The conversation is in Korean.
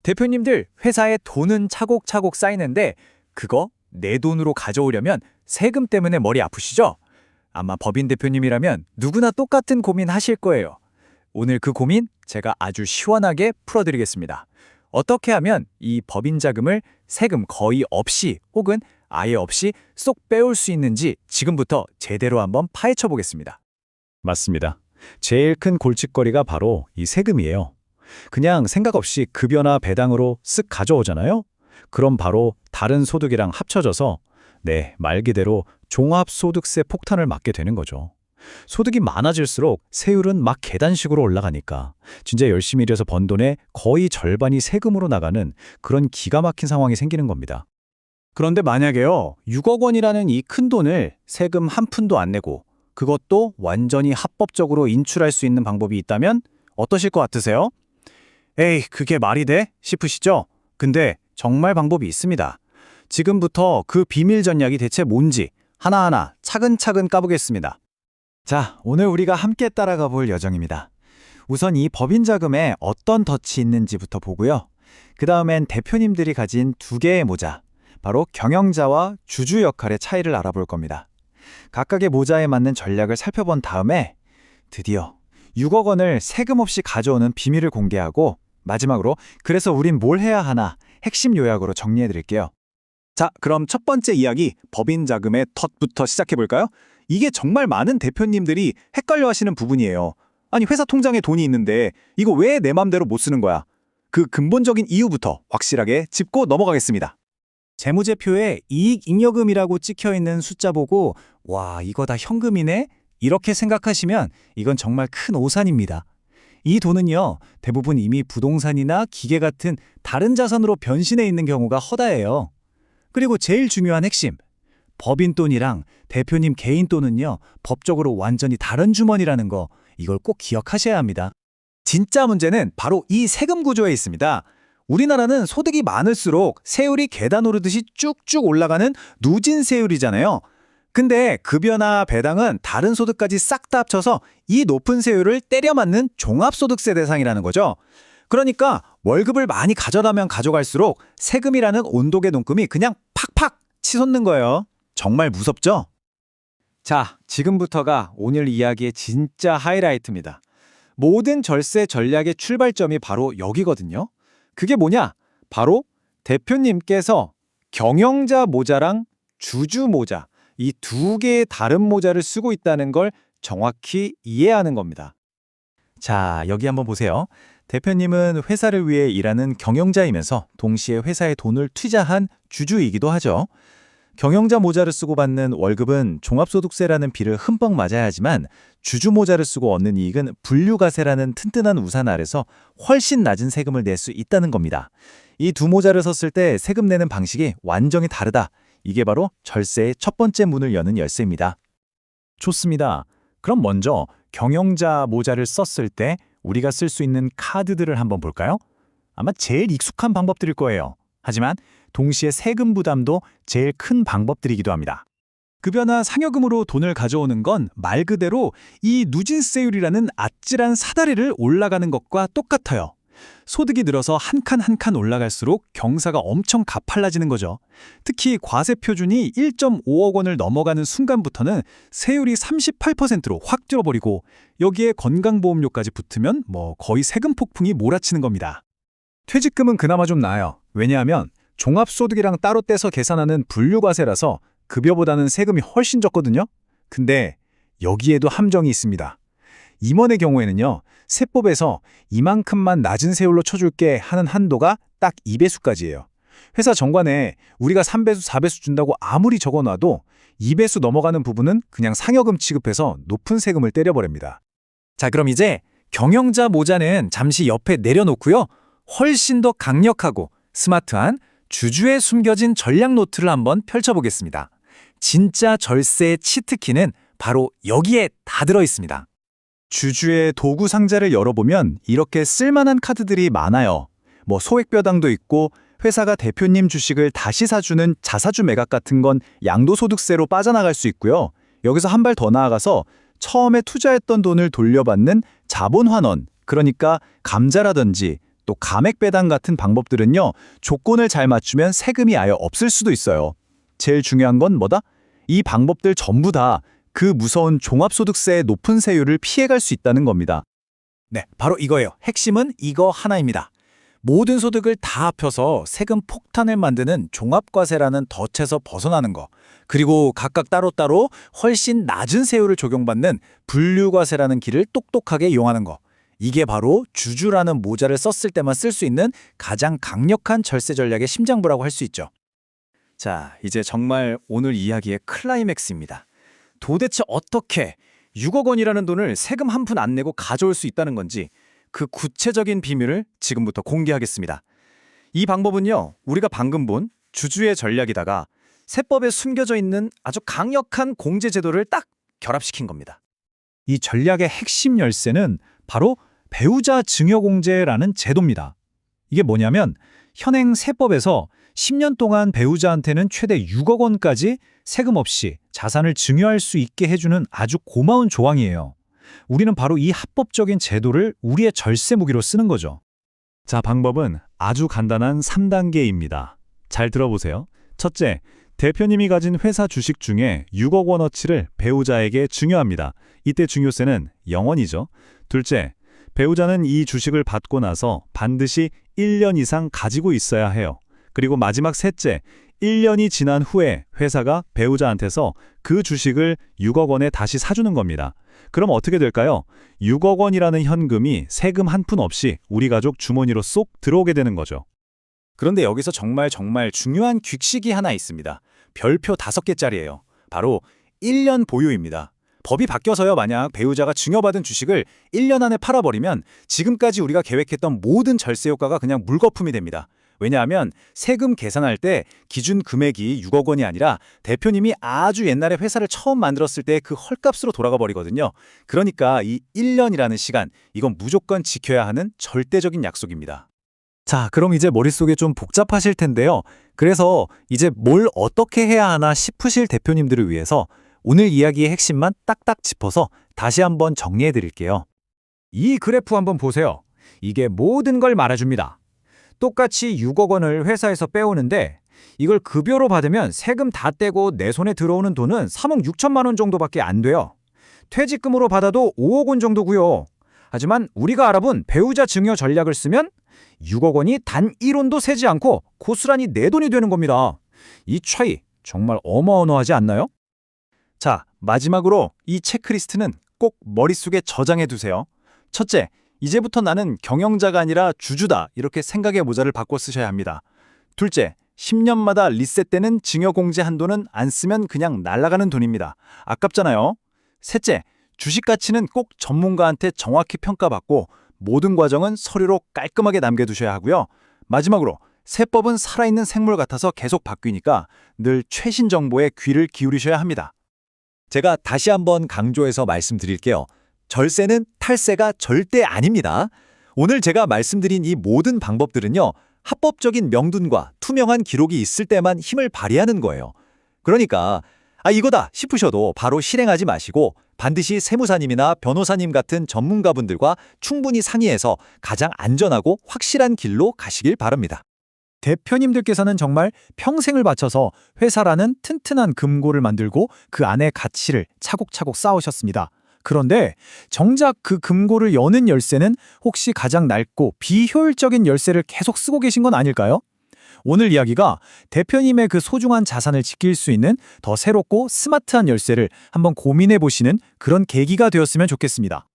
대표님들 회사에 돈은 차곡차곡 쌓이는데 그거 내 돈으로 가져오려면 세금 때문에 머리 아프시죠? 아마 법인 대표님이라면 누구나 똑같은 고민 하실 거예요. 오늘 그 고민 제가 아주 시원하게 풀어드리겠습니다. 어떻게 하면 이 법인 자금을 세금 거의 없이 혹은 아예 없이 쏙 빼올 수 있는지 지금부터 제대로 한번 파헤쳐 보겠습니다. 맞습니다. 제일 큰 골칫거리가 바로 이 세금이에요. 그냥 생각 없이 급여나 배당으로 쓱 가져오잖아요? 그럼 바로 다른 소득이랑 합쳐져서 말 그대로 종합소득세 폭탄을 맞게 되는 거죠. 소득이 많아질수록 세율은 막 계단식으로 올라가니까 진짜 열심히 일해서 번 돈의 거의 절반이 세금으로 나가는 그런 기가 막힌 상황이 생기는 겁니다. 그런데 만약에요, 6억 원이라는 이 큰 돈을 세금 한 푼도 안 내고 그것도 완전히 합법적으로 인출할 수 있는 방법이 있다면 어떠실 것 같으세요? 에이, 그게 말이 돼? 싶으시죠? 근데 정말 방법이 있습니다. 지금부터 그 비밀 전략이 대체 뭔지 하나하나 차근차근 까보겠습니다. 자, 오늘 우리가 함께 따라가 볼 예정입니다. 우선 이 법인 자금에 어떤 덫이 있는지부터 보고요. 그 다음엔 대표님들이 가진 두 개의 모자, 바로 경영자와 주주 역할의 차이를 알아볼 겁니다. 각각의 모자에 맞는 전략을 살펴본 다음에 드디어 6억 원을 세금 없이 가져오는 비밀을 공개하고 마지막으로 그래서 우린 뭘 해야 하나 핵심 요약으로 정리해드릴게요. 자, 그럼 첫 번째 이야기, 법인 자금의 덫부터 시작해볼까요? 이게 정말 많은 대표님들이 헷갈려하시는 부분이에요. 아니, 회사 통장에 돈이 있는데 이거 왜 내 맘대로 못 쓰는 거야? 그 근본적인 이유부터 확실하게 짚고 넘어가겠습니다. 재무제표에 이익잉여금이라고 찍혀있는 숫자 보고 와, 이거 다 현금이네? 이렇게 생각하시면 이건 정말 큰 오산입니다. 이 돈은요, 대부분 이미 부동산이나 기계 같은 다른 자산으로 변신해 있는 경우가 허다해요. 그리고 제일 중요한 핵심, 법인 돈이랑 대표님 개인 돈은요, 법적으로 완전히 다른 주머니라는 거, 이걸 꼭 기억하셔야 합니다. 진짜 문제는 바로 이 세금 구조에 있습니다. 우리나라는 소득이 많을수록 세율이 계단 오르듯이 쭉쭉 올라가는 누진세율이잖아요. 근데 급여나 배당은 다른 소득까지 싹 다 합쳐서 이 높은 세율을 때려 맞는 종합소득세 대상이라는 거죠. 그러니까 월급을 많이 가져가면 가져갈수록 세금이라는 온도계 논금이 그냥 팍팍 치솟는 거예요. 정말 무섭죠? 자, 지금부터가 오늘 이야기의 진짜 하이라이트입니다. 모든 절세 전략의 출발점이 바로 여기거든요. 그게 뭐냐? 바로 대표님께서 경영자 모자랑 주주 모자, 이 두 개의 다른 모자를 쓰고 있다는 걸 정확히 이해하는 겁니다. 자, 여기 한번 보세요. 대표님은 회사를 위해 일하는 경영자이면서 동시에 회사에 돈을 투자한 주주이기도 하죠. 경영자 모자를 쓰고 받는 월급은 종합소득세라는 비를 흠뻑 맞아야 하지만 주주 모자를 쓰고 얻는 이익은 분류과세라는 튼튼한 우산 아래서 훨씬 낮은 세금을 낼 수 있다는 겁니다. 이 두 모자를 섰을 때 세금 내는 방식이 완전히 다르다. 이게 바로 절세의 첫 번째 문을 여는 열쇠입니다. 좋습니다. 그럼 먼저 경영자 모자를 썼을 때 우리가 쓸 수 있는 카드들을 한번 볼까요? 아마 제일 익숙한 방법들일 거예요. 하지만 동시에 세금 부담도 제일 큰 방법들이기도 합니다. 급여나 상여금으로 돈을 가져오는 건 말 그대로 이 누진세율이라는 아찔한 사다리를 올라가는 것과 똑같아요. 소득이 늘어서 한 칸 한 칸 올라갈수록 경사가 엄청 가팔라지는 거죠. 특히 과세 표준이 1.5억 원을 넘어가는 순간부터는 세율이 38%로 확 줄어버리고 여기에 건강보험료까지 붙으면 거의 세금 폭풍이 몰아치는 겁니다. 퇴직금은 그나마 좀 나아요. 왜냐하면 종합소득이랑 따로 떼서 계산하는 분류과세라서 급여보다는 세금이 훨씬 적거든요. 근데 여기에도 함정이 있습니다. 임원의 경우에는요, 세법에서 이만큼만 낮은 세율로 쳐줄게 하는 한도가 딱 2배수까지예요. 회사 정관에 우리가 3배수, 4배수 준다고 아무리 적어놔도 2배수 넘어가는 부분은 그냥 상여금 취급해서 높은 세금을 때려버립니다. 자, 그럼 이제 경영자 모자는 잠시 옆에 내려놓고요. 훨씬 더 강력하고 스마트한 주주에 숨겨진 전략 노트를 한번 펼쳐보겠습니다. 진짜 절세의 치트키는 바로 여기에 다 들어있습니다. 주주의 도구 상자를 열어보면 이렇게 쓸만한 카드들이 많아요. 소액배당도 있고 회사가 대표님 주식을 다시 사주는 자사주 매각 같은 건 양도소득세로 빠져나갈 수 있고요. 여기서 한 발 더 나아가서 처음에 투자했던 돈을 돌려받는 자본환원, 그러니까 감자라든지 또 감액 배당 같은 방법들은요, 조건을 잘 맞추면 세금이 아예 없을 수도 있어요. 제일 중요한 건 뭐다? 이 방법들 전부 다 그 무서운 종합소득세의 높은 세율을 피해갈 수 있다는 겁니다. 네, 바로 이거예요. 핵심은 이거 하나입니다. 모든 소득을 다 합혀서 세금 폭탄을 만드는 종합과세라는 덫에서 벗어나는 거. 그리고 각각 따로따로 훨씬 낮은 세율을 적용받는 분류과세라는 길을 똑똑하게 이용하는 거. 이게 바로 주주라는 모자를 썼을 때만 쓸 수 있는 가장 강력한 절세 전략의 심장부라고 할 수 있죠. 자, 이제 정말 오늘 이야기의 클라이맥스입니다. 도대체 어떻게 6억 원이라는 돈을 세금 한 푼 안 내고 가져올 수 있다는 건지 그 구체적인 비밀을 지금부터 공개하겠습니다. 이 방법은요, 우리가 방금 본 주주의 전략이다가 세법에 숨겨져 있는 아주 강력한 공제 제도를 딱 결합시킨 겁니다. 이 전략의 핵심 열쇠는 바로 배우자 증여공제라는 제도입니다. 이게 뭐냐면 현행 세법에서 10년 동안 배우자한테는 최대 6억 원까지 세금 없이 자산을 증여할 수 있게 해주는 아주 고마운 조항이에요. 우리는 바로 이 합법적인 제도를 우리의 절세 무기로 쓰는 거죠. 자, 방법은 아주 간단한 3단계입니다. 잘 들어보세요. 첫째, 대표님이 가진 회사 주식 중에 6억 원어치를 배우자에게 증여합니다. 이때 증여세는 0원이죠. 둘째, 배우자는 이 주식을 받고 나서 반드시 1년 이상 가지고 있어야 해요. 그리고 마지막 셋째, 1년이 지난 후에 회사가 배우자한테서 그 주식을 6억 원에 다시 사주는 겁니다. 그럼 어떻게 될까요? 6억 원이라는 현금이 세금 한 푼 없이 우리 가족 주머니로 쏙 들어오게 되는 거죠. 그런데 여기서 정말 중요한 규칙이 하나 있습니다. 별표 5개짜리예요. 바로 1년 보유입니다. 법이 바뀌어서요, 만약 배우자가 증여받은 주식을 1년 안에 팔아버리면 지금까지 우리가 계획했던 모든 절세 효과가 그냥 물거품이 됩니다. 왜냐하면 세금 계산할 때 기준 금액이 6억 원이 아니라 대표님이 아주 옛날에 회사를 처음 만들었을 때 그 헐값으로 돌아가 버리거든요. 그러니까 이 1년이라는 시간, 이건 무조건 지켜야 하는 절대적인 약속입니다. 자, 그럼 이제 머릿속에 좀 복잡하실 텐데요. 그래서 이제 뭘 어떻게 해야 하나 싶으실 대표님들을 위해서 오늘 이야기의 핵심만 딱딱 짚어서 다시 한번 정리해 드릴게요. 이 그래프 한번 보세요. 이게 모든 걸 말해줍니다. 똑같이 6억 원을 회사에서 빼오는데 이걸 급여로 받으면 세금 다 떼고 내 손에 들어오는 돈은 3억 6천만 원 정도밖에 안 돼요. 퇴직금으로 받아도 5억 원 정도고요. 하지만 우리가 알아본 배우자 증여 전략을 쓰면 6억 원이 단 1원도 세지 않고 고스란히 내 돈이 되는 겁니다. 이 차이 정말 어마어마하지 않나요? 자, 마지막으로 이 체크리스트는 꼭 머릿속에 저장해 두세요. 첫째, 이제부터 나는 경영자가 아니라 주주다, 이렇게 생각의 모자를 바꿔 쓰셔야 합니다. 둘째, 10년마다 리셋되는 증여공제 한도는 안 쓰면 그냥 날아가는 돈입니다. 아깝잖아요. 셋째, 주식 가치는 꼭 전문가한테 정확히 평가받고 모든 과정은 서류로 깔끔하게 남겨두셔야 하고요. 마지막으로 세법은 살아있는 생물 같아서 계속 바뀌니까 늘 최신 정보에 귀를 기울이셔야 합니다. 제가 다시 한번 강조해서 말씀드릴게요. 절세는 탈세가 절대 아닙니다. 오늘 제가 말씀드린 이 모든 방법들은요, 합법적인 명분과 투명한 기록이 있을 때만 힘을 발휘하는 거예요. 그러니까 이거다 싶으셔도 바로 실행하지 마시고 반드시 세무사님이나 변호사님 같은 전문가분들과 충분히 상의해서 가장 안전하고 확실한 길로 가시길 바랍니다. 대표님들께서는 정말 평생을 바쳐서 회사라는 튼튼한 금고를 만들고 그 안에 가치를 차곡차곡 쌓으셨습니다. 그런데 정작 그 금고를 여는 열쇠는 혹시 가장 낡고 비효율적인 열쇠를 계속 쓰고 계신 건 아닐까요? 오늘 이야기가 대표님의 그 소중한 자산을 지킬 수 있는 더 새롭고 스마트한 열쇠를 한번 고민해 보시는 그런 계기가 되었으면 좋겠습니다.